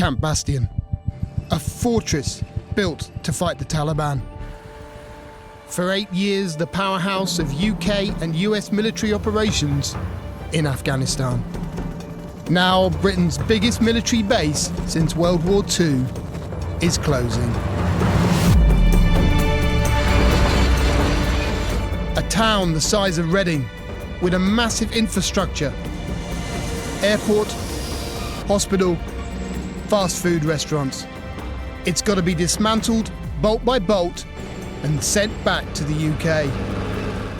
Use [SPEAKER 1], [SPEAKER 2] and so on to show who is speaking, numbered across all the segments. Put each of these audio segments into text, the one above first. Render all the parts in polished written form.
[SPEAKER 1] Camp Bastion, a fortress built to fight the Taliban. For 8 years, the powerhouse of UK and US military operations in Afghanistan. Now, Britain's biggest military base since World War II is closing. A town the size of Reading, with a massive infrastructure, airport, hospital, fast food restaurants. It's got to be dismantled bolt by bolt and sent back to the UK.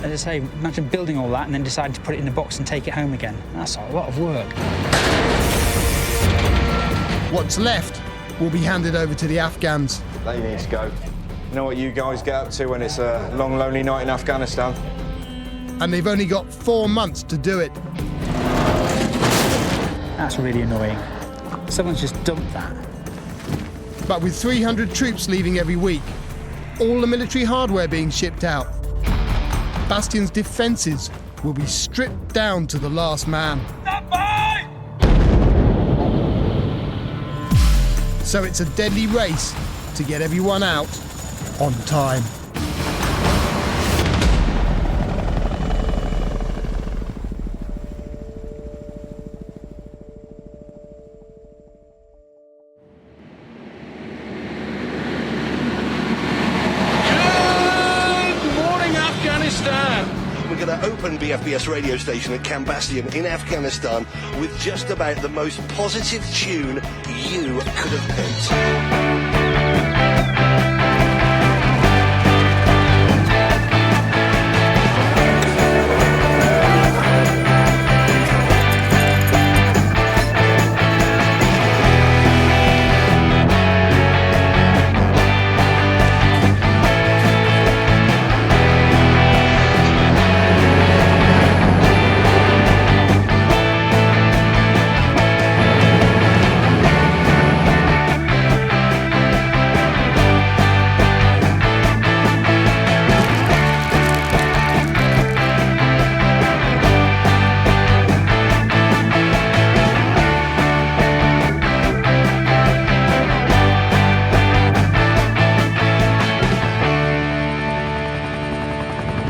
[SPEAKER 2] As I say, imagine building all that and then deciding to put it in a box and take it home again. That's a lot of work.
[SPEAKER 1] What's left will be handed over to the Afghans.
[SPEAKER 3] They need to go. You know what you guys get up to when it's a long, lonely night in Afghanistan?
[SPEAKER 1] And they've only got 4 months to do it.
[SPEAKER 2] That's really annoying. Someone's just dumped that.
[SPEAKER 1] But with 300 troops leaving every week, all the military hardware being shipped out, Bastion's defences will be stripped down to the last man. So it's a deadly race to get everyone out on time.
[SPEAKER 4] We're going to open BFBS radio station at Camp Bastion in Afghanistan with just about the most positive tune you could have picked.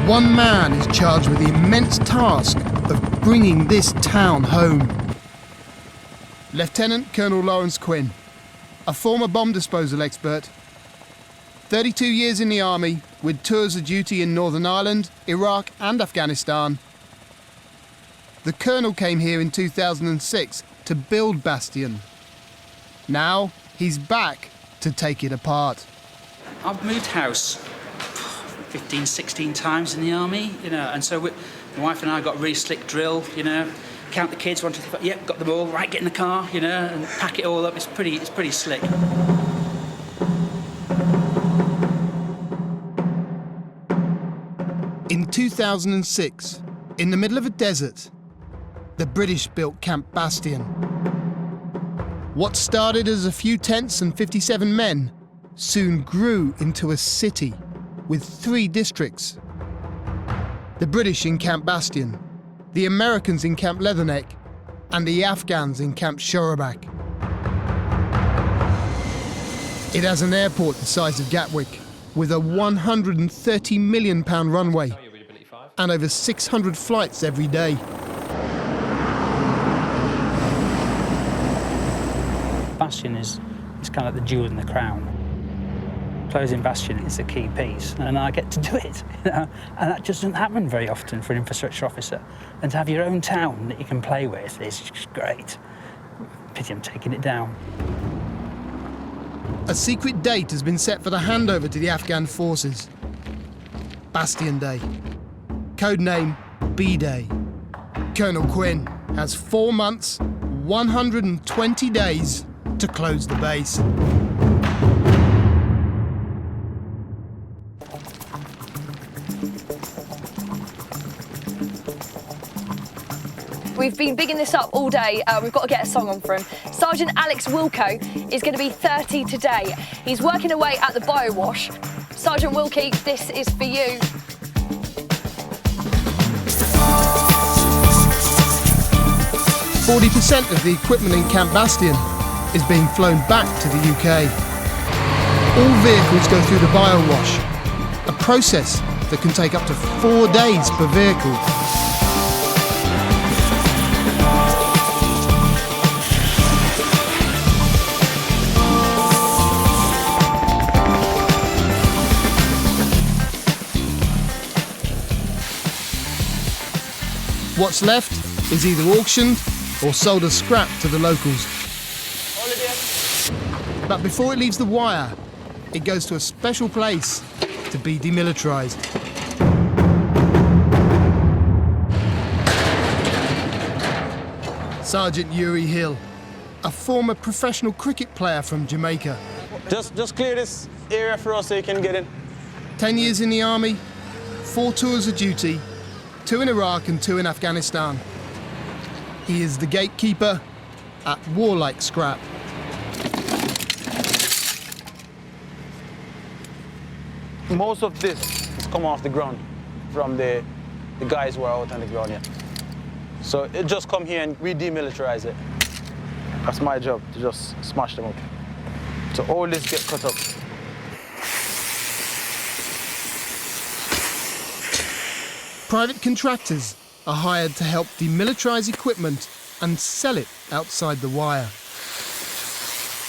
[SPEAKER 1] One man is charged with the immense task of bringing this town home. Lieutenant Colonel Lawrence Quinn, a former bomb disposal expert, 32 years in the army with tours of duty in Northern Ireland, Iraq and Afghanistan. The colonel came here in 2006 to build Bastion. Now he's back to take it apart.
[SPEAKER 2] I've moved house 15, 16 times in the army, and so my wife and I got a really slick drill, count the kids, 1, 2, 3, 4, yep, got them all, right, get in the car, and pack it all up. It's pretty slick.
[SPEAKER 1] In 2006, in the middle of a desert, the British built Camp Bastion. What started as a few tents and 57 men soon grew into a city with 3 districts. The British in Camp Bastion, the Americans in Camp Leatherneck, and the Afghans in Camp Shorabak. It has an airport the size of Gatwick, with a £130 million runway and over 600 flights every day.
[SPEAKER 2] Bastion is kind of the jewel in the crown. Closing Bastion is a key piece, and I get to do it, and that just doesn't happen very often for an infrastructure officer. And to have your own town that you can play with is just great. Pity I'm taking it down.
[SPEAKER 1] A secret date has been set for the handover to the Afghan forces. Bastion Day. Codename B-Day. Colonel Quinn has 4 months, 120 days to close the base.
[SPEAKER 5] We've been bigging this up all day. We've got to get a song on for him. Sergeant Alex Wilco is going to be 30 today. He's working away at the biowash. Sergeant Wilkie, this is for you.
[SPEAKER 1] % of the equipment in Camp Bastion is being flown back to the UK. All vehicles go through the biowash, a process that can take up to 4 days per vehicle. What's left is either auctioned or sold as scrap to the locals. But before it leaves the wire, it goes to a special place to be demilitarized. Sergeant Yuri Hill, a former professional cricket player from Jamaica.
[SPEAKER 6] Just clear this area for us so you can get in.
[SPEAKER 1] 10 years in the army, 4 tours of duty, 2 in Iraq and 2 in Afghanistan. He is the gatekeeper at warlike scrap.
[SPEAKER 6] Most of this has come off the ground from the guys who are out on the ground here. So it just come here and we demilitarize it. That's my job, to just smash them up. So all this get cut up.
[SPEAKER 1] Private contractors are hired to help demilitarize equipment and sell it outside the wire.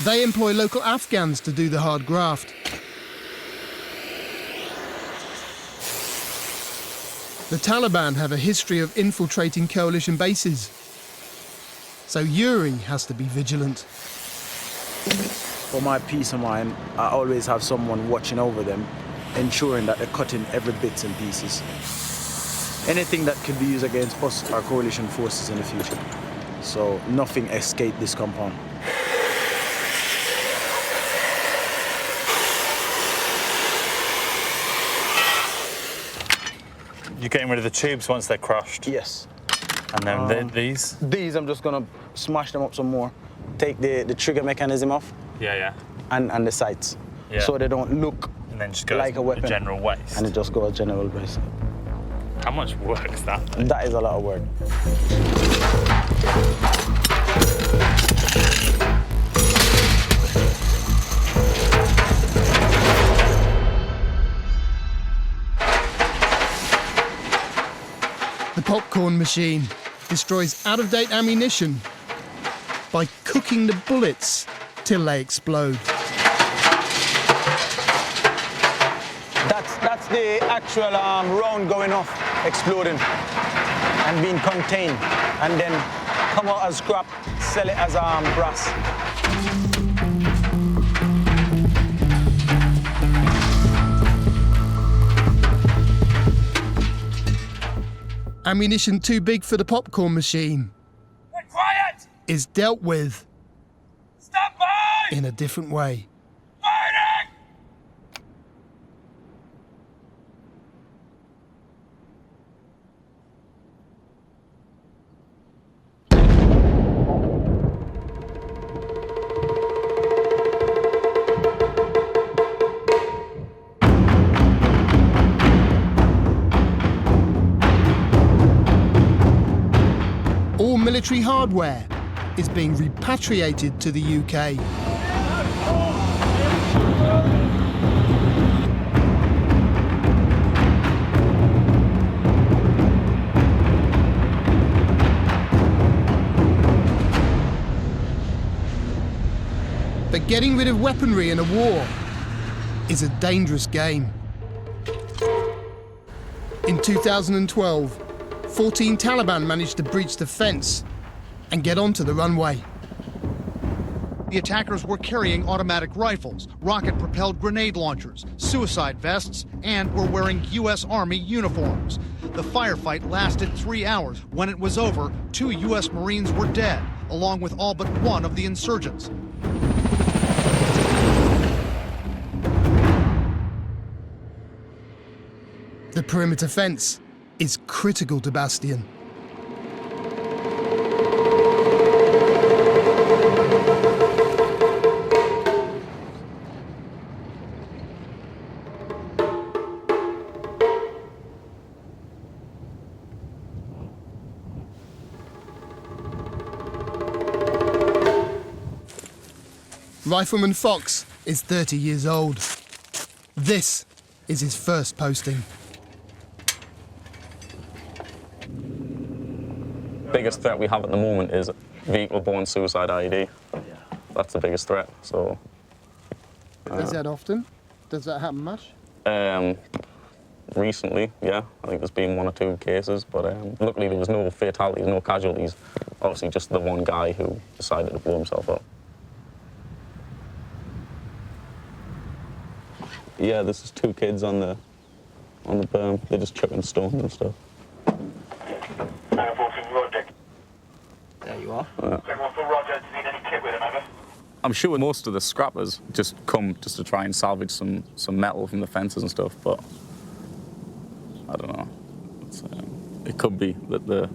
[SPEAKER 1] They employ local Afghans to do the hard graft. The Taliban have a history of infiltrating coalition bases, so Yuri has to be vigilant.
[SPEAKER 6] For my peace of mind, I always have someone watching over them, ensuring that they're cutting every bits and pieces. Anything that could be used against us, our coalition forces in the future. So nothing escaped this compound.
[SPEAKER 7] You're getting rid of the tubes once they're crushed?
[SPEAKER 6] Yes.
[SPEAKER 7] And then these?
[SPEAKER 6] These, I'm just gonna smash them up some more. Take the trigger mechanism off.
[SPEAKER 7] Yeah.
[SPEAKER 6] And the sights.
[SPEAKER 7] Yeah.
[SPEAKER 6] So they don't look
[SPEAKER 7] And then just go
[SPEAKER 6] like a weapon.
[SPEAKER 7] general waste.
[SPEAKER 6] And it just goes general waste.
[SPEAKER 7] How much work is that?
[SPEAKER 6] That is a lot of work.
[SPEAKER 1] The popcorn machine destroys out-of-date ammunition by cooking the bullets till they explode.
[SPEAKER 6] That's the actual round going off, exploding, and being contained, and then come out as scrap, sell it as brass.
[SPEAKER 1] Ammunition too big for the popcorn machine
[SPEAKER 8] Quiet!
[SPEAKER 1] is dealt with
[SPEAKER 8] Stand by!
[SPEAKER 1] in a different way.
[SPEAKER 8] Firing!
[SPEAKER 1] All military hardware is being repatriated to the UK. But getting rid of weaponry in a war is a dangerous game. In 2012, 14 Taliban managed to breach the fence and get onto the runway.
[SPEAKER 9] The attackers were carrying automatic rifles, rocket-propelled grenade launchers, suicide vests, and were wearing U.S. Army uniforms. The firefight lasted 3 hours. When it was over, 2 U.S. Marines were dead, along with all but one of the insurgents.
[SPEAKER 1] The perimeter fence is critical to Bastion. Rifleman Fox is 30 years old. This is his first posting.
[SPEAKER 10] Biggest threat we have at the moment is vehicle-borne suicide IED. That's the biggest threat. So.
[SPEAKER 1] Is that often? Does that happen much?
[SPEAKER 10] Recently, yeah. I think there's been 1 or 2 cases, but luckily there was no fatalities, no casualties. Obviously, just the one guy who decided to blow himself up. Yeah, this is 2 kids on the berm. They're just chucking stones and stuff.
[SPEAKER 2] There you are.
[SPEAKER 10] I'm sure most of the scrappers just come just to try and salvage some metal from the fences and stuff, but I don't know. It could be that they're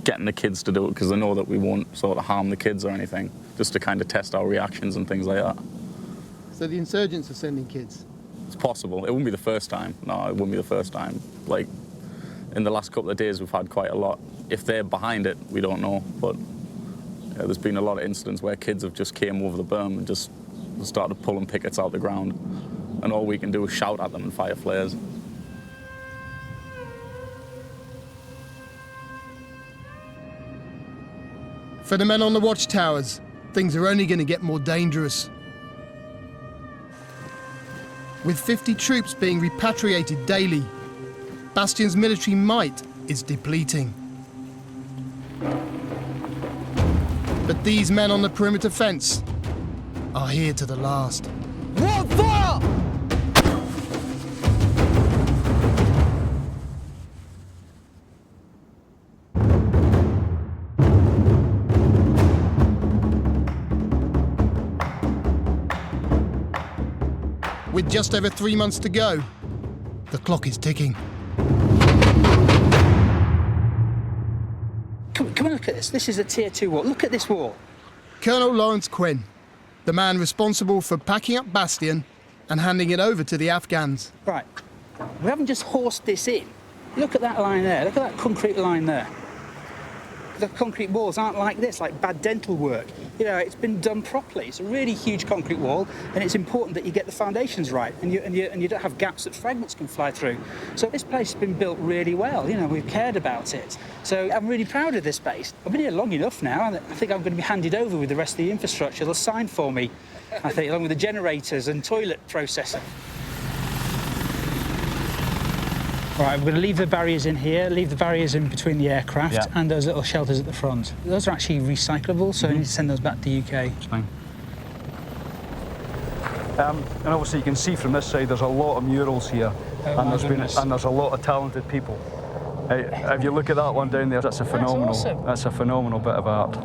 [SPEAKER 10] getting the kids to do it because they know that we won't sort of harm the kids or anything, just to kind of test our reactions and things like that.
[SPEAKER 1] So the insurgents are sending kids?
[SPEAKER 10] It's possible. It wouldn't be the first time. No, it wouldn't be the first time. Like, in the last couple of days, we've had quite a lot. If they're behind it, we don't know, but yeah, there's been a lot of incidents where kids have just came over the berm and just started pulling pickets out the ground, and all we can do is shout at them and fire flares.
[SPEAKER 1] For the men on the watchtowers, things are only going to get more dangerous. With 50 troops being repatriated daily, Bastion's military might is depleting. But these men on the perimeter fence are here to the last.
[SPEAKER 8] What fire?
[SPEAKER 1] With just over 3 months to go, the clock is ticking.
[SPEAKER 2] Come and look at this. This is a Tier 2 wall. Look at this wall.
[SPEAKER 1] Colonel Lawrence Quinn, the man responsible for packing up Bastion and handing it over to the Afghans.
[SPEAKER 2] Right. We haven't just horsed this in. Look at that line there. Look at that concrete line there. The concrete walls aren't like this, like bad dental work. You know, it's been done properly. It's a really huge concrete wall, and it's important that you get the foundations right, and you don't have gaps that fragments can fly through. So this place has been built really well. You know, we've cared about it. So I'm really proud of this base. I've been here long enough now. I think I'm going to be handed over with the rest of the infrastructure. They'll sign for me, I think, along with the generators and toilet processor. All right, we're going to leave the barriers in here, leave the barriers in between the aircraft and those little shelters at the front. Those are actually recyclable, so we need to send those back to the UK.
[SPEAKER 11] It's fine. And obviously you can see from this side there's a lot of murals here, and there's a lot of talented people. If you look at that one down there, that's a phenomenal. That's a phenomenal bit of art.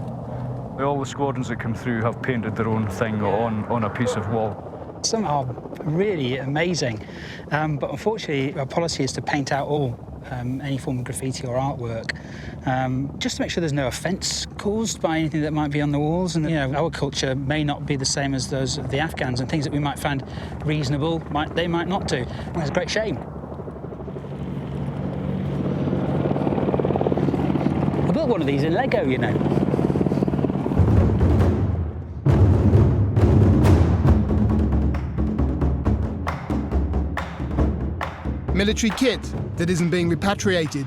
[SPEAKER 11] All the squadrons that come through have painted their own thing on a piece of wall.
[SPEAKER 2] Some are really amazing, but unfortunately our policy is to paint out all any form of graffiti or artwork, just to make sure there's no offence caused by anything that might be on the walls. And you know, our culture may not be the same as those of the Afghans, and things that we might find reasonable, they might not do. And that's a great shame. I built one of these in Lego, you know.
[SPEAKER 1] Military kit that isn't being repatriated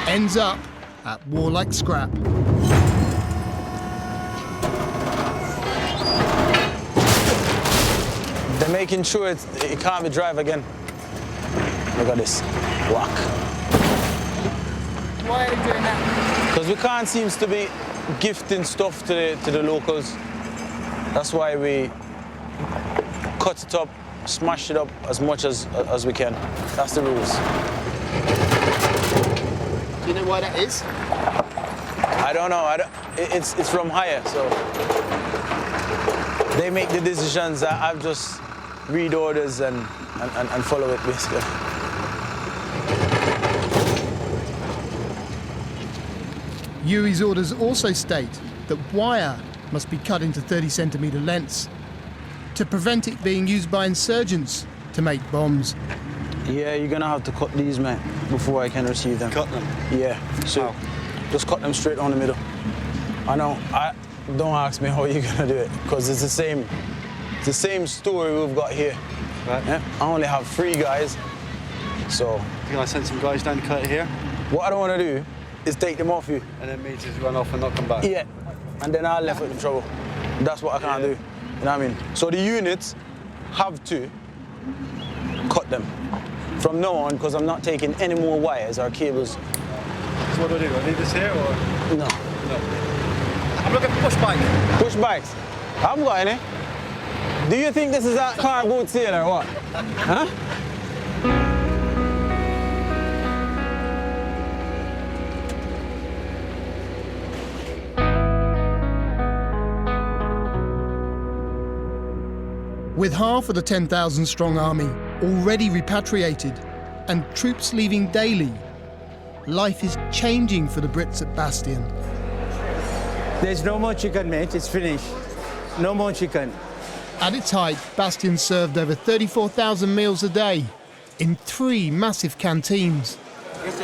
[SPEAKER 1] ends up at warlike scrap.
[SPEAKER 6] They're making sure it can't be drive again. Look at this. Whack.
[SPEAKER 5] Why are they doing that?
[SPEAKER 6] Because we can't seem to be gifting stuff to the locals. That's why we cut it up, smash it up as much as we can. That's the rules.
[SPEAKER 1] Do you know why that is?
[SPEAKER 6] I don't know. It's from higher, so they make the decisions. I've just read orders and follow it, basically.
[SPEAKER 1] Yuri's orders also state that wire must be cut into 30-centimetre lengths to prevent it being used by insurgents to make bombs.
[SPEAKER 6] Yeah, you're gonna have to cut these, mate, before I can receive them.
[SPEAKER 3] Cut them?
[SPEAKER 6] Yeah, so just cut them straight on the middle. I know, don't ask me how you're gonna do it, because it's the same story we've got here.
[SPEAKER 12] Right.
[SPEAKER 6] Yeah? I only have 3 guys, so.
[SPEAKER 12] You gonna send some guys down to cut it here?
[SPEAKER 6] What I don't want to do is take them off you.
[SPEAKER 12] And then me just run off and not come back?
[SPEAKER 6] Yeah, and then I'm left with the trouble. That's what I can't do, you know what I mean? So the units have to cut them from now on, because I'm not taking any more wires or cables.
[SPEAKER 12] So what do I do? I leave this here or?
[SPEAKER 6] No.
[SPEAKER 12] I'm looking for push bike.
[SPEAKER 6] Push bikes? I haven't got any. Do you think this is a car boot sale or what? Huh?
[SPEAKER 1] With half of the 10,000 strong army already repatriated and troops leaving daily, life is changing for the Brits at Bastion.
[SPEAKER 13] There's no more chicken, mate. It's finished. No more chicken.
[SPEAKER 1] At its height, Bastion served over 34,000 meals a day in 3 massive canteens.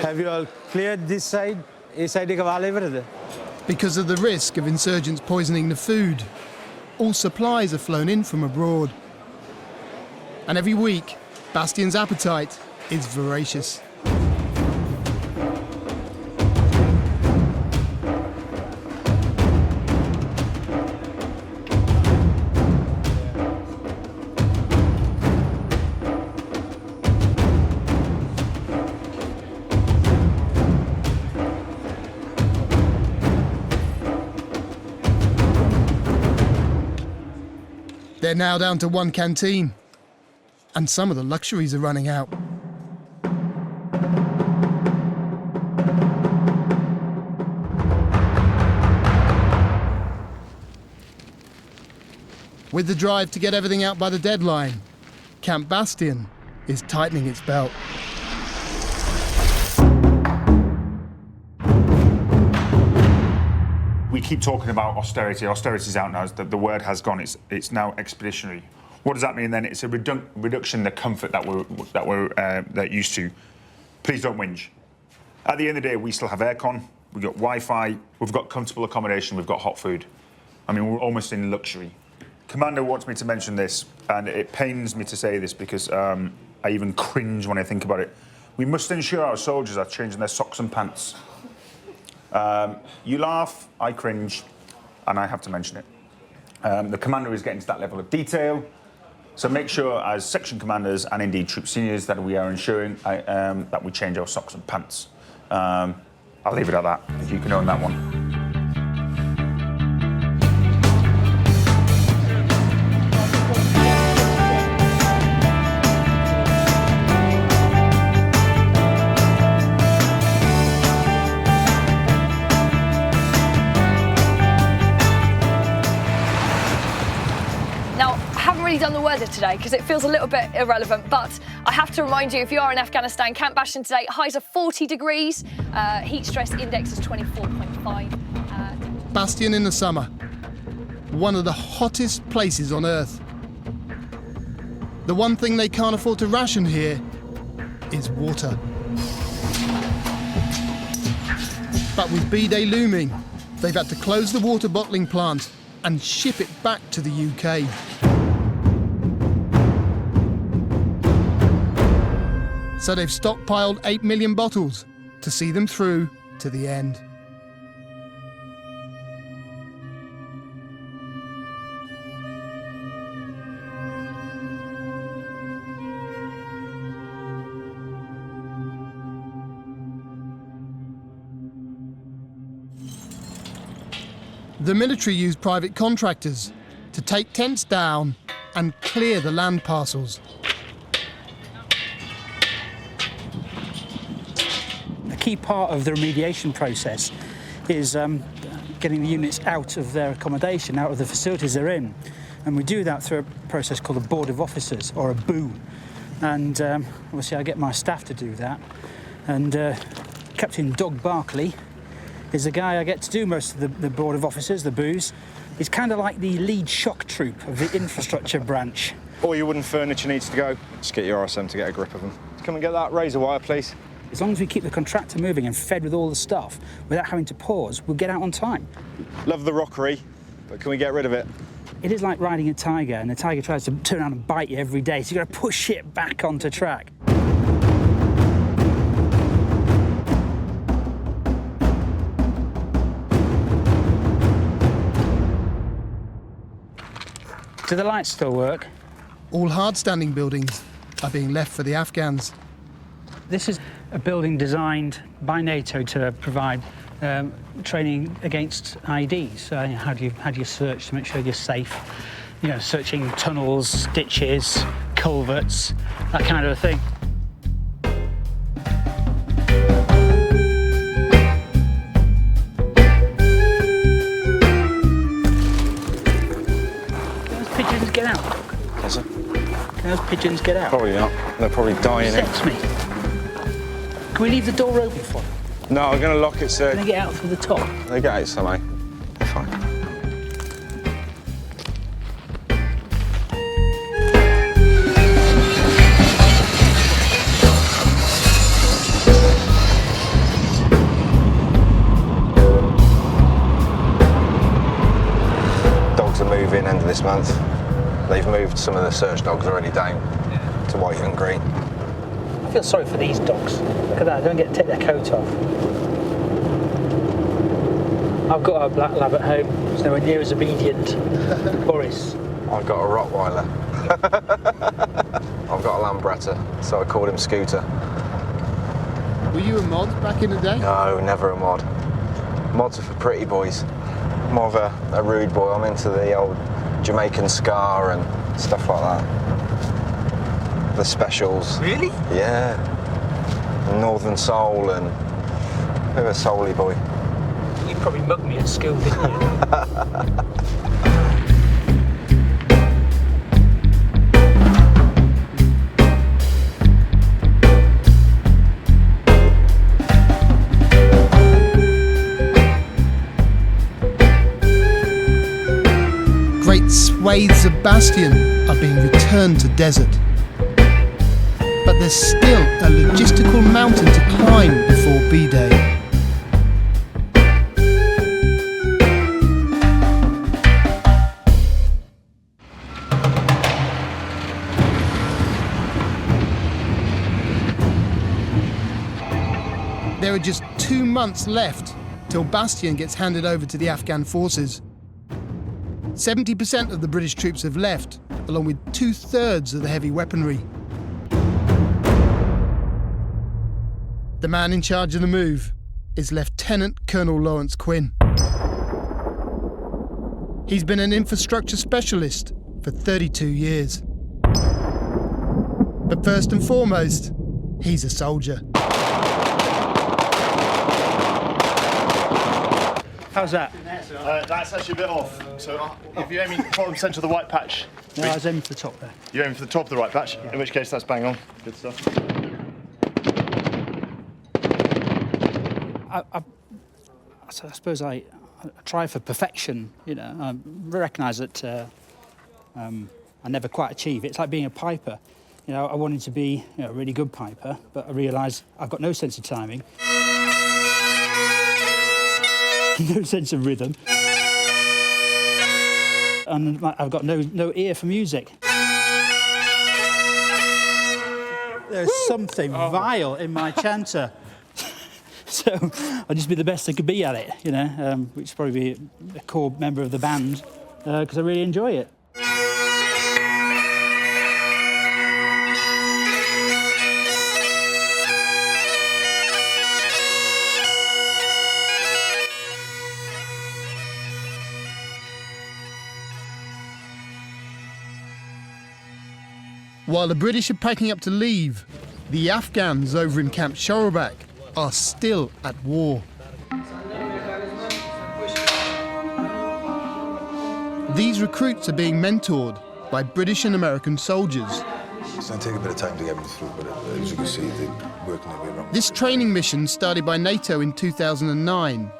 [SPEAKER 13] Have you all cleared this side? This side is all.
[SPEAKER 1] Because of the risk of insurgents poisoning the food, all supplies are flown in from abroad. And every week, Bastion's appetite is voracious. They're now down to 1 canteen, and some of the luxuries are running out. With the drive to get everything out by the deadline, Camp Bastion is tightening its belt.
[SPEAKER 14] We keep talking about austerity. Austerity's out now. The word has gone. It's now expeditionary. What does that mean then? It's a reduction in the comfort that we're used to. Please don't whinge. At the end of the day, we still have aircon. We've got Wi-Fi. We've got comfortable accommodation. We've got hot food. I mean, we're almost in luxury. Commander wants me to mention this, and it pains me to say this because I even cringe when I think about it. We must ensure our soldiers are changing their socks and pants. You laugh, I cringe, and I have to mention it. The commander is getting to that level of detail, so make sure as section commanders and indeed troop seniors that we are ensuring that we change our socks and pants. I'll leave it at that, if you can own that one.
[SPEAKER 5] Done the weather today because it feels a little bit irrelevant, but I have to remind you, if you are in Afghanistan, Camp Bastion today, highs are 40 degrees, heat stress index is 24.5.
[SPEAKER 1] Bastion in the summer, one of the hottest places on Earth. The one thing they can't afford to ration here is water. But with B-Day looming, they've had to close the water bottling plant and ship it back to the UK. So they've stockpiled 8 million bottles to see them through to the end. The military used private contractors to take tents down and clear the land parcels.
[SPEAKER 2] Key part of the remediation process is getting the units out of their accommodation, out of the facilities they're in. And we do that through a process called a Board of Officers, or a BOO. And obviously I get my staff to do that. And Captain Doug Barkley is the guy I get to do most of the Board of Officers, the BOOs. He's kind of like the lead shock troop of the infrastructure branch.
[SPEAKER 3] All your wooden furniture needs to go. Just get your RSM to get a grip of them. Come and get that razor wire, please.
[SPEAKER 2] As long as we keep the contractor moving and fed with all the stuff without having to pause, we'll get out on time.
[SPEAKER 3] Love the rockery. but can we get rid of it?
[SPEAKER 2] It is like riding a tiger, and the tiger tries to turn around and bite you every day, so you've got to push it back onto track. Do the lights still work?
[SPEAKER 1] All hard-standing buildings are being left for the Afghans.
[SPEAKER 2] This is a building designed by NATO to provide training against IEDs. So how do you search to make sure you're safe? You know, searching tunnels, ditches, culverts, that kind of a thing. Can those pigeons get out?
[SPEAKER 3] Yes, sir.
[SPEAKER 2] Can those pigeons get out?
[SPEAKER 3] Probably not. They're probably dying in.
[SPEAKER 2] Sex me. Can we leave the door open for them?
[SPEAKER 3] No, I'm going to lock it, sir.
[SPEAKER 2] Can they get out through the top?
[SPEAKER 3] They get out somehow. They're fine. Dogs are moving end of this month. They've moved some of the search dogs already down to white and green.
[SPEAKER 2] I feel sorry for these dogs. Look at that, they don't get to take their coat off. I've got a black lab at home, it's nowhere near as obedient. Boris.
[SPEAKER 3] I've got a Rottweiler. I've got a Lambretta, so I called him Scooter.
[SPEAKER 1] Were you a mod back in the day?
[SPEAKER 3] No, never a mod. Mods are for pretty boys. More of a rude boy. I'm into the old Jamaican ska and stuff like that. The specials.
[SPEAKER 2] Really?
[SPEAKER 3] Yeah. Northern soul and a bit of a soul-y boy.
[SPEAKER 2] You probably mugged me at school, didn't you?
[SPEAKER 1] Great swathes of Bastion are being returned to desert. But there's still a logistical mountain to climb before B-Day. There are just 2 months left till Bastion gets handed over to the Afghan forces. 70% of the British troops have left, along with 2/3 of the heavy weaponry. The man in charge of the move is Lieutenant Colonel Lawrence Quinn. He's been an infrastructure specialist for 32 years. But first and foremost, he's a soldier.
[SPEAKER 2] How's that?
[SPEAKER 12] That's actually a bit off. So if you're aiming bottom centre of the white patch.
[SPEAKER 2] No, I was aiming for the top there.
[SPEAKER 12] You're aiming for the top of the right patch, in which case that's bang on. Good stuff.
[SPEAKER 2] I suppose I try for perfection, you know. I recognise that I never quite achieve it. It's like being a piper. You know, I wanted to be a really good piper, but I realise I've got no sense of timing. No sense of rhythm. And I've got no ear for music. There's something vile in my chanter. So I'll just be the best I could be at it, you know, which is probably a core member of the band, because I really enjoy it.
[SPEAKER 1] While the British are packing up to leave, the Afghans over in Camp Bastion are still at war. These recruits are being mentored by British and American soldiers.
[SPEAKER 15] It's going to take a bit of time to get them through, but as you can see, they're working their way around.
[SPEAKER 1] This training mission, started by NATO in 2009,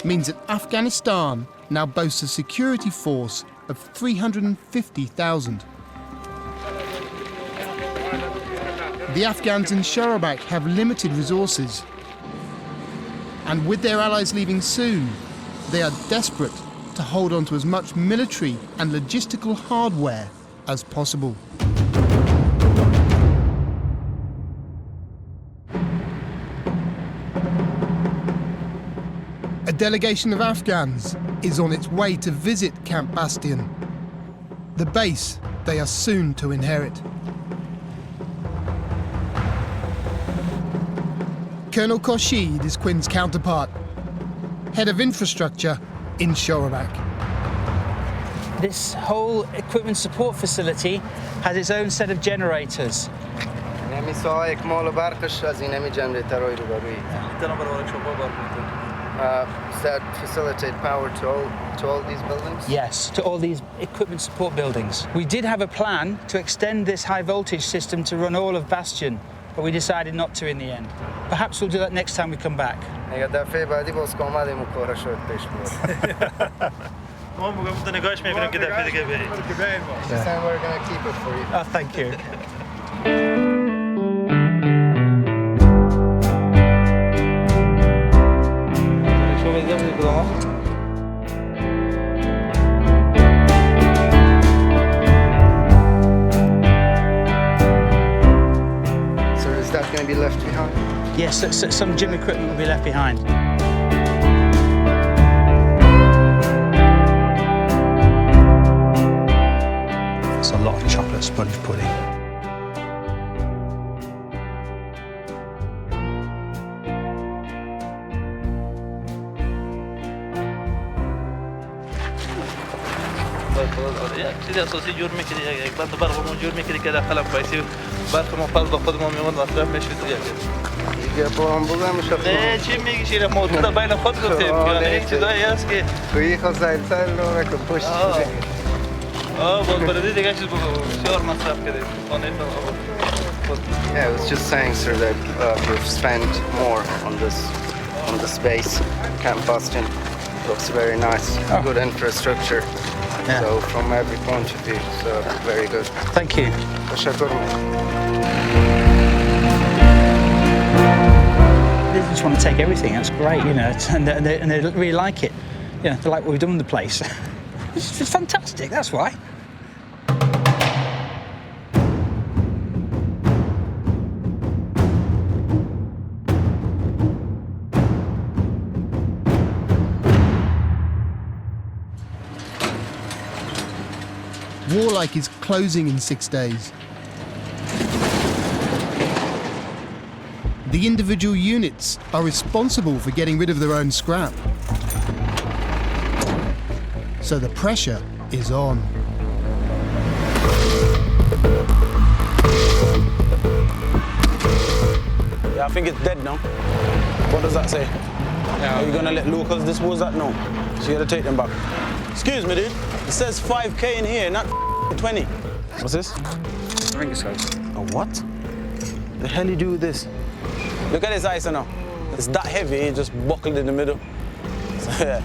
[SPEAKER 1] means that Afghanistan now boasts a security force of 350,000. The Afghans in Sharabak have limited resources. And with their allies leaving soon, they are desperate to hold on to as much military and logistical hardware as possible. A delegation of Afghans is on its way to visit Camp Bastion, the base they are soon to inherit. Colonel Khorshid is Quinn's counterpart, head of infrastructure in Shoramak.
[SPEAKER 2] This whole equipment support facility has its own set of generators.
[SPEAKER 16] Does that facilitate power to all these buildings?
[SPEAKER 2] Yes, to all these equipment support buildings. We did have a plan to extend this high voltage system to run all of Bastion, but we decided not to in the end. Perhaps we'll do that next time we come back.
[SPEAKER 16] This time we're going to keep it for you.
[SPEAKER 2] Oh, thank you.
[SPEAKER 16] So is that going to be left behind?
[SPEAKER 2] Yes, some gym equipment will be left behind. It's a lot of chocolate sponge pudding.
[SPEAKER 17] چیزی اساسی جور میکنی یک بند برقمون جور میکنی که داخل پایسی برقمون فرض با خودمون میمون مصرف میشه تو یک
[SPEAKER 16] دیگه با هم بودم
[SPEAKER 17] نه چی میگی شیر موضوع بین خود گفتیم که یک چیزایی هست که
[SPEAKER 16] توی خزایل سال رو نکن پشت
[SPEAKER 17] باز بردی دیگه چیز بسیار مصرف کردیم خانه
[SPEAKER 16] Yeah, I was just saying, sir, that we've spent more on this base. Camp Bastion looks very nice, good infrastructure.
[SPEAKER 2] Yeah.
[SPEAKER 16] So from every point of view, so very good.
[SPEAKER 2] Thank you. They just want to take everything. That's great, you know, and they really like it. You know, they like what we've done with the place. It's fantastic. That's why.
[SPEAKER 1] Warlike is closing in 6 days. The individual units are responsible for getting rid of their own scrap. So the pressure is on.
[SPEAKER 6] Yeah, I think it's dead now. What does that say? Are you gonna let locals dispose that? No. So you gotta take them back. Excuse me, dude. It says 5K in here, not 20. What's this?
[SPEAKER 16] Ring size.
[SPEAKER 6] A what? The hell you do with this? Look at this ice now. It's that heavy, it just buckled in the middle. So, yeah.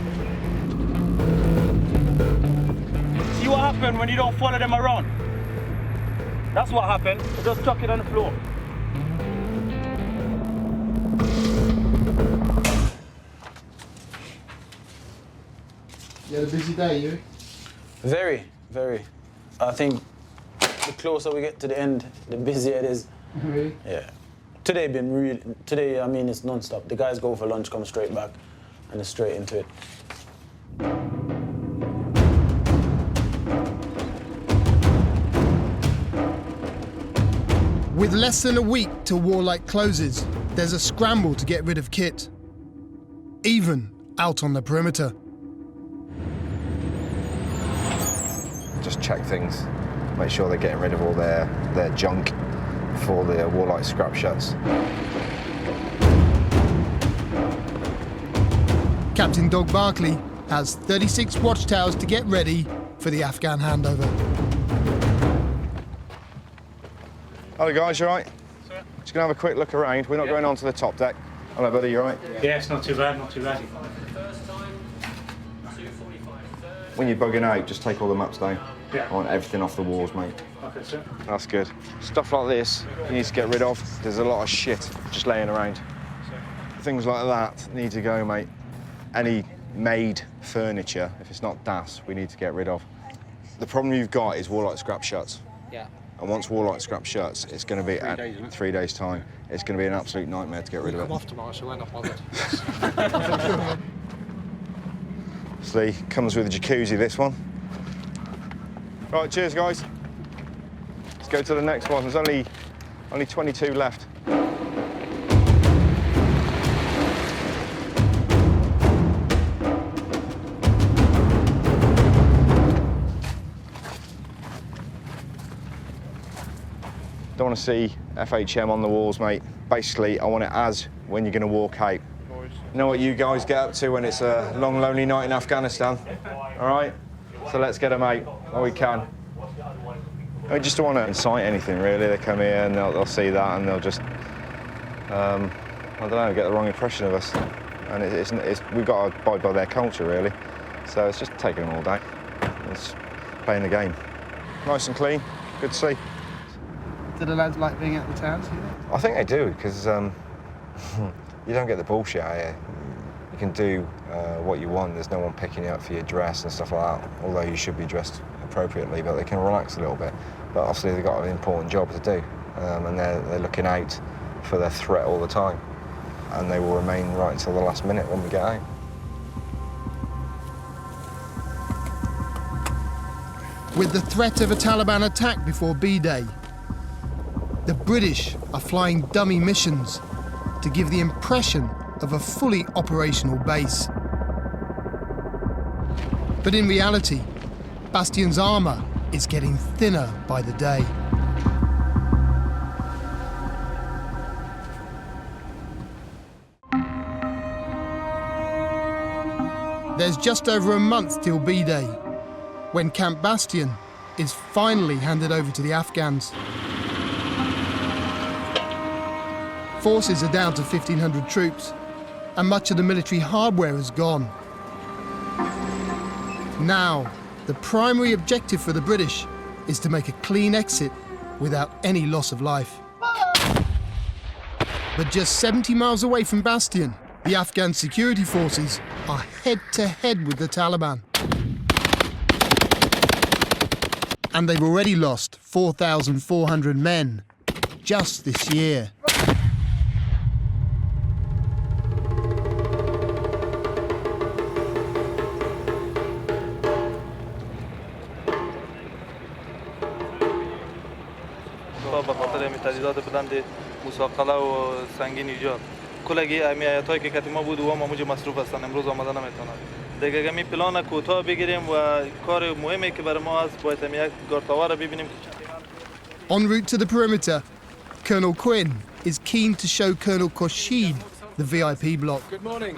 [SPEAKER 17] See what happened when you don't follow them around? That's what happened. You just chuck it on the floor.
[SPEAKER 1] You had a busy day, you?
[SPEAKER 6] Very, very. I think the closer we get to the end, the busier it is.
[SPEAKER 1] Really?
[SPEAKER 6] Yeah. Today, I mean, it's non-stop. The guys go for lunch, come straight back, and it's straight into it.
[SPEAKER 1] With less than a week till Warlike closes, there's a scramble to get rid of kit, even out on the perimeter.
[SPEAKER 3] Just check things, make sure they're getting rid of all their junk before the Warlike scrap shuts.
[SPEAKER 1] Captain Doug Barkley has 36 watchtowers to get ready for the Afghan handover.
[SPEAKER 3] Hello guys, you alright? Just gonna have a quick look around. We're not going on to the top deck. Hello buddy, you alright?
[SPEAKER 7] Yeah, it's not too bad, not too bad.
[SPEAKER 3] When you're bugging out, just take all the maps down.
[SPEAKER 7] Yeah.
[SPEAKER 3] I want everything off the walls, mate.
[SPEAKER 7] Okay, sir.
[SPEAKER 3] That's good. Stuff like this, you need to get rid of. There's a lot of shit just laying around. Things like that need to go, mate. Any made furniture, if it's not DAS, we need to get rid of. The problem you've got is Warlight scrap shuts.
[SPEAKER 2] Yeah.
[SPEAKER 3] And once Warlight scrap shuts, it's going to be at 3 days' time. It's going to be an absolute nightmare to get rid of it.
[SPEAKER 18] Come off tomorrow, so we're not bothered.
[SPEAKER 3] Obviously, comes with a jacuzzi, this one. Right, cheers, guys. Let's go to the next one. There's only 22 left. Don't want to see FHM on the walls, mate. Basically, I want it as when you're going to walk out. You know what you guys get up to when it's a long, lonely night in Afghanistan? All right? So let's get them out while we can. I just don't want to incite anything, really. They come here and they'll see that and they'll just, I don't know, get the wrong impression of us. And we've got to abide by their culture, really. So it's just taking them all down. It's playing the game. Nice and clean, good to see.
[SPEAKER 19] Do the lads like being at the towns?
[SPEAKER 3] I think they do, because you don't get the bullshit out here. You can do what you want. There's no one picking you up for your dress and stuff like that, although you should be dressed appropriately, but they can relax a little bit. But obviously they've got an important job to do, and they're looking out for their threat all the time, and they will remain right until the last minute when we get out.
[SPEAKER 1] With the threat of a Taliban attack before B-Day, the British are flying dummy missions to give the impression of a fully operational base. But in reality, Bastion's armour is getting thinner by the day. There's just over a month till B-Day, when Camp Bastion is finally handed over to the Afghans. Forces are down to 1,500 troops, and much of the military hardware is gone. Now, the primary objective for the British is to make a clean exit without any loss of life. But just 70 miles away from Bastion, the Afghan security forces are head-to-head with the Taliban. And they've already lost 4,400 men just this year.
[SPEAKER 17] به خاطر تجهیزات بلند مساقله و سنگین ایجاد کلگی امیتایی که کتی ما بود و ما موجه مصروف هستن امروز آمدن نمیتونن دیگه اگه می پلان کوتاه بگیریم و کار مهمی که برای ما هست باید یک گارتاوار ببینیم.
[SPEAKER 1] En route to the perimeter, Colonel Quinn is keen to show Colonel Khorshid the VIP block.
[SPEAKER 18] Good morning.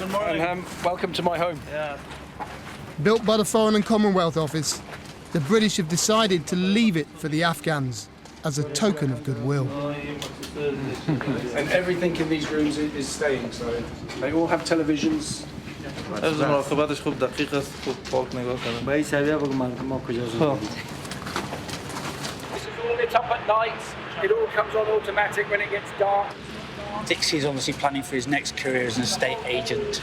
[SPEAKER 18] Good morning. And welcome to my home.
[SPEAKER 17] Yeah.
[SPEAKER 1] Built by the Foreign and Commonwealth Office, the British have decided to leave it for the Afghans as a token of goodwill.
[SPEAKER 18] And everything in these rooms is staying, so they all have televisions.
[SPEAKER 17] از مراقبتش خوب دقیق است خوب پاک نگاه کنم. به این سویه بگو ما کجا زدیم.
[SPEAKER 18] This is all lit up at night. It all comes on automatic when it gets dark.
[SPEAKER 2] Dixie's obviously planning for his next career as an estate agent.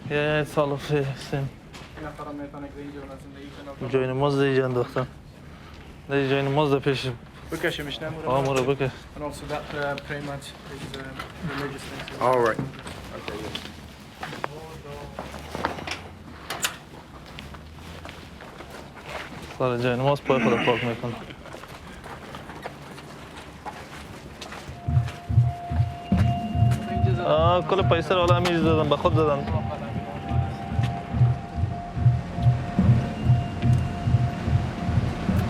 [SPEAKER 17] Yeah, it's all of the same. جوین مزد ایجا انداختن. ده جوین مزد پیش.
[SPEAKER 19] بکشیم میشنم.
[SPEAKER 17] آمو رو بکش.
[SPEAKER 19] And also that pretty much is religious things.
[SPEAKER 18] All right.
[SPEAKER 17] سال جوین مزد پای خود پاک میکنه. کل پیسه رو حالا میز دادن به خود دادن.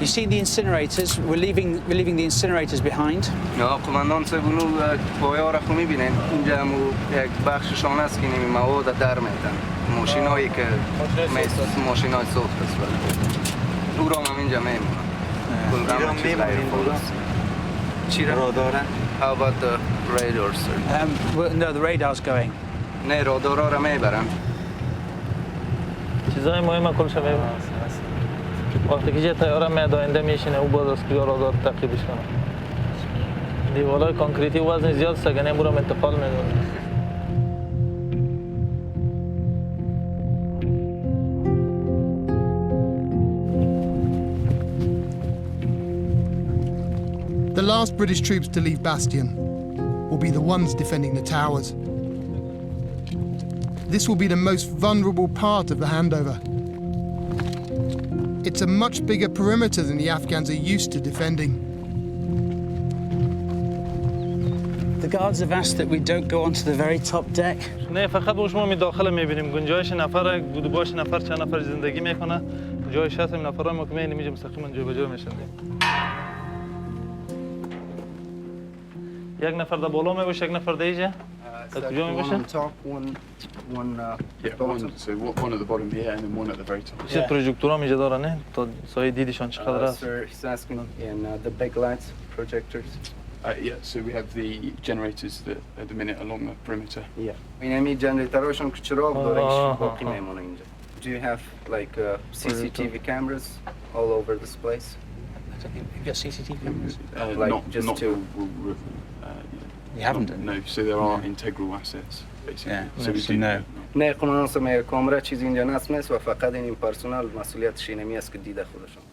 [SPEAKER 2] You see the incinerators? We're leaving the incinerators behind.
[SPEAKER 16] یا قماندان سبونو پایه را خو میبینین اینجا هم یک بخششان است که این مواد در میتن ماشینایی که ماشینای سوخت است او را هم اینجا میمونن کل هم چیز غیر
[SPEAKER 2] چی را دارن؟
[SPEAKER 16] How about the radars, sir?
[SPEAKER 2] No, the radar's going.
[SPEAKER 16] نه رادارها را میبرن
[SPEAKER 17] چیزای مهم کلش میبرن وقتی که تیاره میاد آینده میشینه او باز از کجا رادار تعقیبش کنه دیوارهای کانکریتی وزن زیاد است اگه نمورم انتقال میدونه
[SPEAKER 1] The last British troops to leave Bastion will be the ones defending the towers. This will be the most vulnerable part of the handover. It's a much bigger perimeter than the Afghans are used to defending.
[SPEAKER 2] The guards have asked that we don't go onto the very top deck.
[SPEAKER 17] نه فقط ما می داخل میبینیم گنجایش نفر گودباش نفر چند نفر زندگی میکنه جایش هست نفرای ما که میبینیم مستقیما جابجا میشن یک نفر در بالا میباشه یک نفر در اینجا در کجا میباشه
[SPEAKER 18] one at the bottom here and then one at the very top.
[SPEAKER 17] چه پروژکتورها اینجا دارن نه تا سایه دیدشان چقدر است
[SPEAKER 16] He's asking in the big lights, projectors.
[SPEAKER 18] Yeah, so we have the generators that at the minute along the perimeter.
[SPEAKER 16] Yeah. این همی جنریترهاشون که چراغ داره باقی میمونه اینجا. Do you have like CCTV cameras all over this place?
[SPEAKER 2] You've got CCTV cameras?
[SPEAKER 16] Like just two?
[SPEAKER 2] You haven't?
[SPEAKER 18] No, so there are integral assets, basically.
[SPEAKER 2] Yeah,
[SPEAKER 18] so we do
[SPEAKER 2] no.
[SPEAKER 16] نه قانون کامرا چیزی اینجا نصب و فقط این پرسونال مسئولیتش اینمی است که دیده خودشون.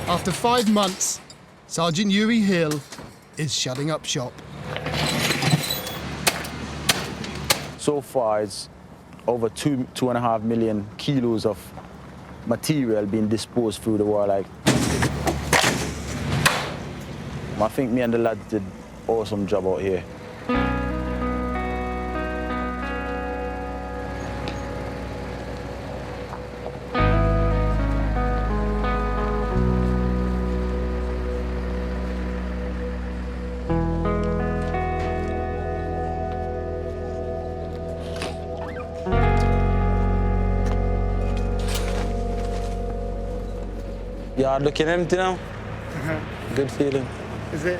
[SPEAKER 1] After 5 months, Sergeant Yuri Hill is shutting up shop.
[SPEAKER 6] So far, it's over 2.5 million kilos of material being disposed through the war. Like, I think me and the lads did awesome job out here. Yard looking empty now. Good feeling.
[SPEAKER 1] Is it?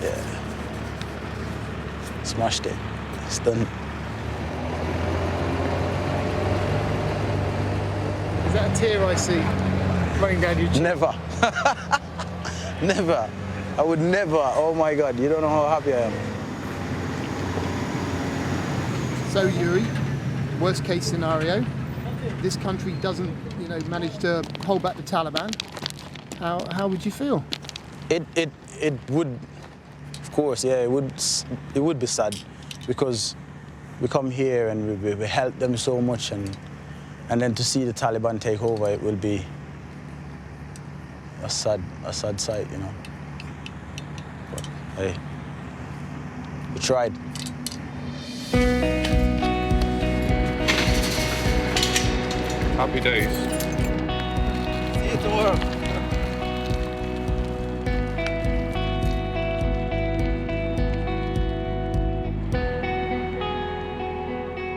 [SPEAKER 6] Yeah. Smashed it. It's done.
[SPEAKER 1] Is that a tear I see running down your cheek?
[SPEAKER 6] Never. Never. I would never. Oh my God, you don't know how happy I am.
[SPEAKER 1] So Yuri, worst case scenario, this country doesn't, manage to hold back the Taliban. How would you feel?
[SPEAKER 6] It would, of course, yeah, it would be sad because we come here and we help them so much, and then to see the Taliban take over, it will be a sad sight, But hey, we tried.
[SPEAKER 18] Happy days.
[SPEAKER 16] See you tomorrow.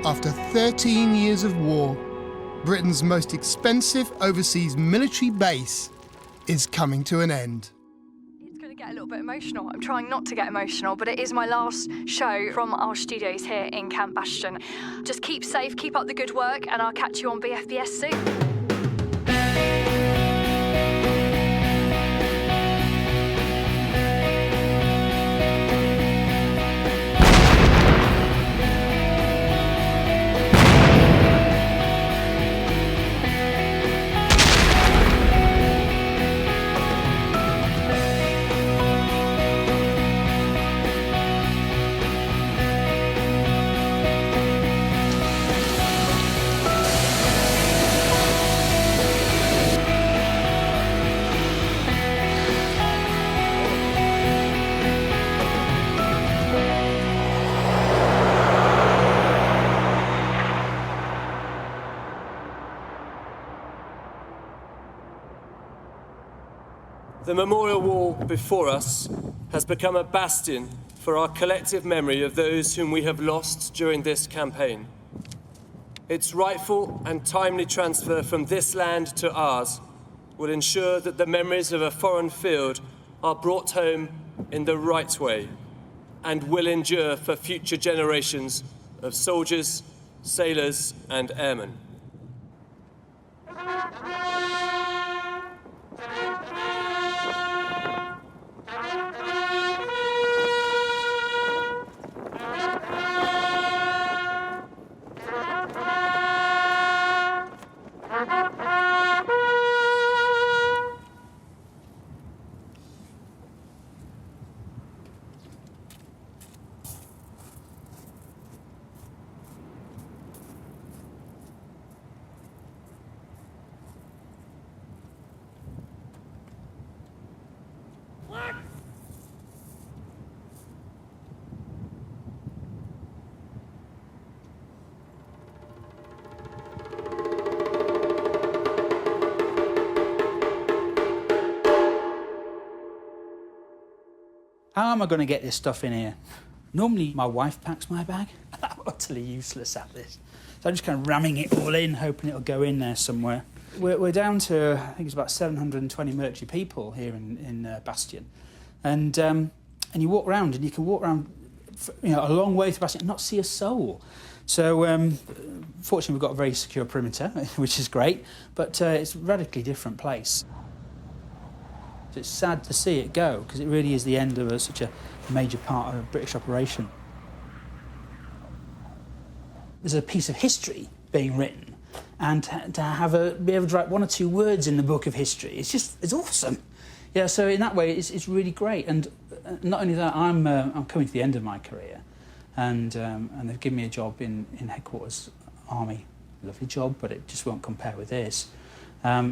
[SPEAKER 1] After 13 years of war, Britain's most expensive overseas military base is coming to an end.
[SPEAKER 5] It's going to get a little bit emotional. I'm trying not to get emotional, but it is my last show from our studios here in Camp Bastion. Just keep safe, keep up the good work, and I'll catch you on BFBS soon.
[SPEAKER 20] The memorial wall before us has become a bastion for our collective memory of those whom we have lost during this campaign. Its rightful and timely transfer from this land to ours will ensure that the memories of a foreign field are brought home in the right way and will endure for future generations of soldiers, sailors, and airmen.
[SPEAKER 2] How am I going to get this stuff in here? Normally, my wife packs my bag. I'm utterly useless at this. So I'm just kind of ramming it all in, hoping it'll go in there somewhere. We're down to, I think it's about 720 military people here in Bastion. And you walk around, and you can walk around a long way to Bastion and not see a soul. So, fortunately, we've got a very secure perimeter, which is great, but it's a radically different place. It's sad to see it go, because it really is the end of such a major part of a British operation. There's a piece of history being written, and to be able to write 1 or 2 words in the book of history, it's awesome. Yeah, so in that way, it's really great. And not only that, I'm coming to the end of my career, and they've given me a job in headquarters army. Lovely job, but it just won't compare with this.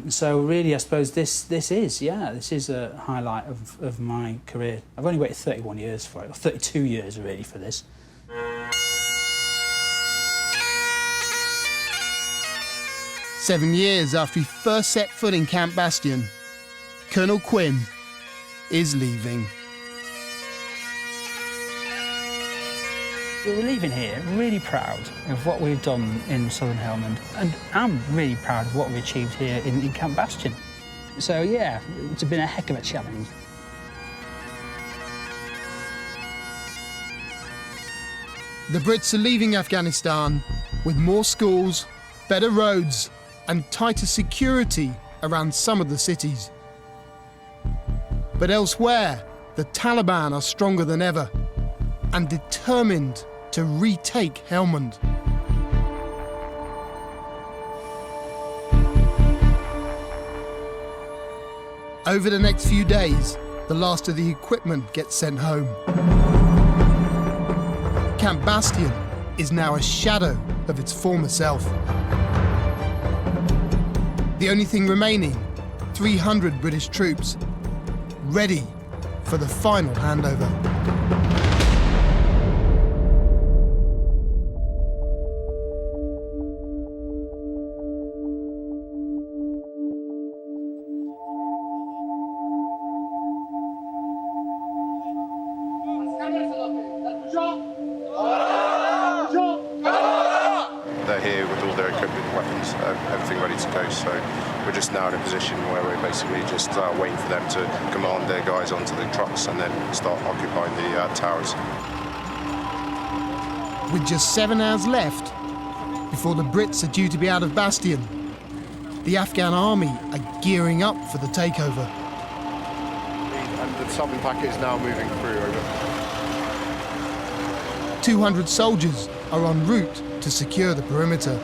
[SPEAKER 2] So really, I suppose this is a highlight of my career. I've only waited 31 years for it, or 32 years really for this.
[SPEAKER 1] Seven years after he first set foot in Camp Bastion, Colonel Quinn is leaving.
[SPEAKER 2] We're leaving here really proud of what we've done in Southern Helmand, and I'm really proud of what we achieved here in Camp Bastion. So yeah, it's been a heck of a challenge.
[SPEAKER 1] The Brits are leaving Afghanistan with more schools, better roads, and tighter security around some of the cities. But elsewhere, the Taliban are stronger than ever and determined to retake Helmand. Over the next few days, the last of the equipment gets sent home. Camp Bastion is now a shadow of its former self. The only thing remaining, 300 British troops, ready for the final handover.
[SPEAKER 21] They're here with all their equipment and weapons, everything ready to go, so we're just now in a position where we're basically just waiting for them to command their guys onto the trucks and then start occupying the towers.
[SPEAKER 1] With just 7 hours left before the Brits are due to be out of Bastion, the Afghan army are gearing up for the takeover.
[SPEAKER 21] And the southern packet is now moving through, over.
[SPEAKER 1] 200 soldiers are en route to secure the perimeter.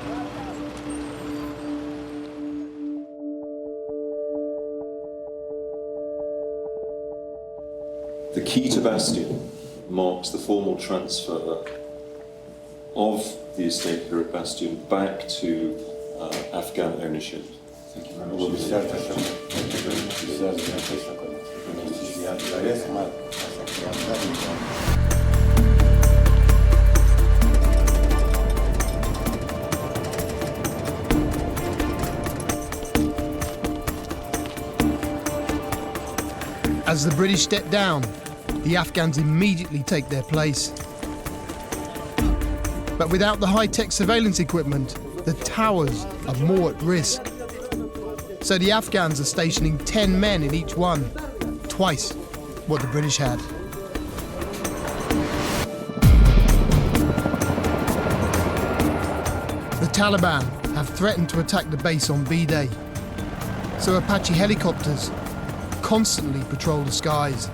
[SPEAKER 22] The key to Bastion marks the formal transfer of the estate here at Bastion back to Afghan ownership. Thank you very much.
[SPEAKER 1] As the British step down, the Afghans immediately take their place. But without the high-tech surveillance equipment, the towers are more at risk. So the Afghans are stationing 10 men in each one, twice what the British had. The Taliban have threatened to attack the base on B-Day, so Apache helicopters constantly patrol the skies.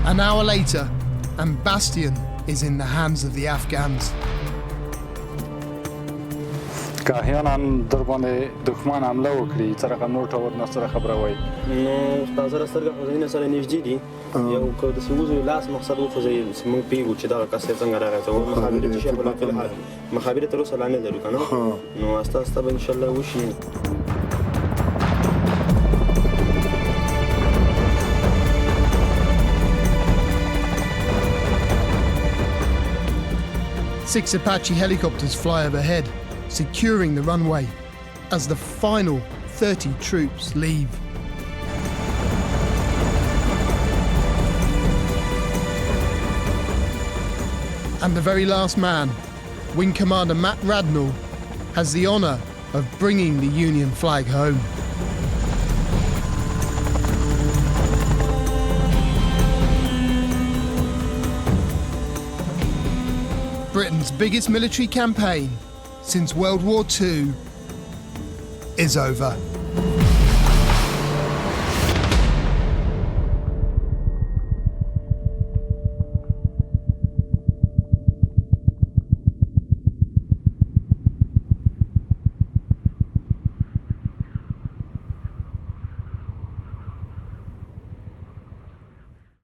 [SPEAKER 1] An hour later, and Bastion is in the hands of the Afghans.
[SPEAKER 11] که احیانا در باندې دښمن حمله وکړي څه رقم نور ټور نه سره خبره وایي
[SPEAKER 4] نو تازه را سترګه خو ځینې سره نږدې دي یو که داسې وځو لاس مقصد وخوځوي موږ پوهېږو چې دغه کس څنګه راغی څه مخابرې ته شی په الحال مخابرې تر اوسه لا نه لرو که نه نو استه استه به انشاءالله وشي.
[SPEAKER 1] Six Apache helicopters fly overhead, securing the runway as the final 30 troops leave. And the very last man, Wing Commander Matt Radnall, has the honour of bringing the Union flag home. Britain's biggest military campaign since World War II is over.